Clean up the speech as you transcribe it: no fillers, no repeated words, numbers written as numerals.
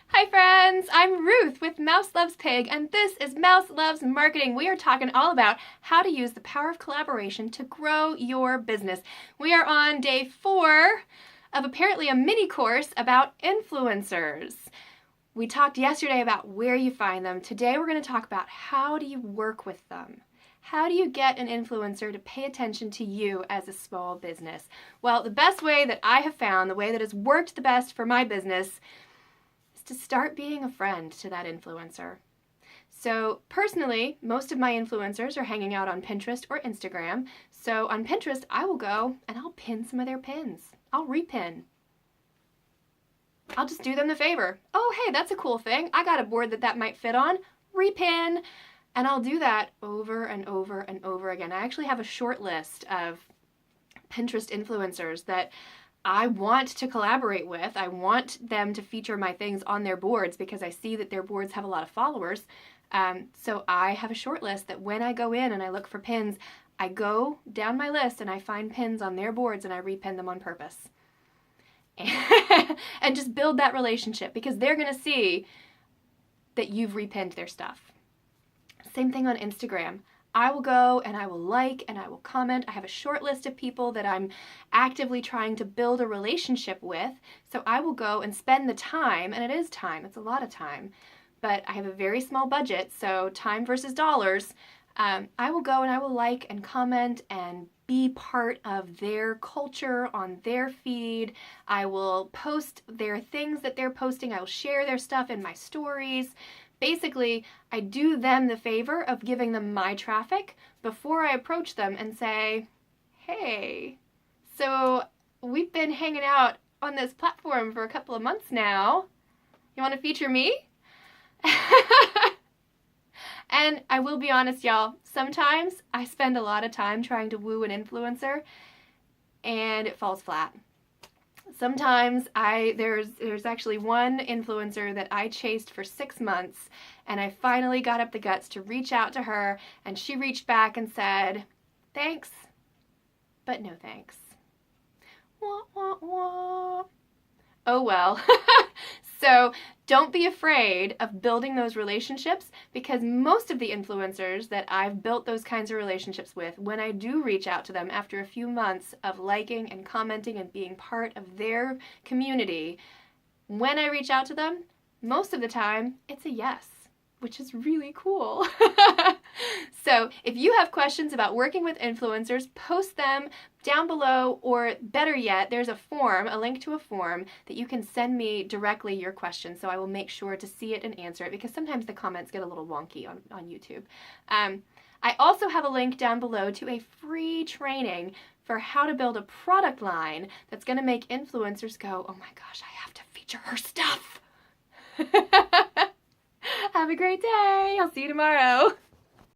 Hi friends, I'm Ruth with Mouse Loves Pig, and this is Mouse Loves Marketing. We are talking all about how to use the power of collaboration to grow your business. We are on day 4 of apparently a mini course about influencers. We talked yesterday about where you find them. Today we're going to talk about how do you work with them. How do you get an influencer to pay attention to you as a small business? Well, the best way that I have found, the way that has worked the best for my business, to start being a friend to that influencer. So personally, most of my influencers are hanging out on Pinterest or Instagram. So on Pinterest, I will go and I'll pin some of their pins. I'll repin. I'll just do them the favor. Oh, hey, that's a cool thing. I got a board that might fit on. Repin. And I'll do that over and over and over again. I actually have a short list of Pinterest influencers that I want to collaborate with. I want them to feature my things on their boards because I see that their boards have a lot of followers. So I have a short list that when I go in and I look for pins, I go down my list and I find pins on their boards and I repin them on purpose. And just build that relationship because they're going to see that you've repinned their stuff. Same thing on Instagram. I will go and I will like and I will comment. I have a short list of people that I'm actively trying to build a relationship with. So I will go and spend the time, and it is time, it's a lot of time, but I have a very small budget, so time versus dollars. I will go and I will like and comment and be part of their culture on their feed. I will post their things that they're posting. I will share their stuff in my stories. Basically, I do them the favor of giving them my traffic before I approach them and say, hey, so we've been hanging out on this platform for a couple of months now. You want to feature me? And I will be honest, y'all, sometimes I spend a lot of time trying to woo an influencer and it falls flat. Sometimes there's actually one influencer that I chased for 6 months and I finally got up the guts to reach out to her and she reached back and said, thanks, but no thanks. Wah, wah, wah. Oh well. So don't be afraid of building those relationships because most of the influencers that I've built those kinds of relationships with, when I do reach out to them after a few months of liking and commenting and being part of their community, when I reach out to them, most of the time it's a yes, which is really cool. So if you have questions about working with influencers, post them down below, or better yet, there's a form, a link to a form that you can send me directly your questions, so I will make sure to see it and answer it because sometimes the comments get a little wonky on YouTube. I also have a link down below to a free training for how to build a product line that's going to make influencers go, oh my gosh, I have to feature her stuff. Have a great day. I'll see you tomorrow.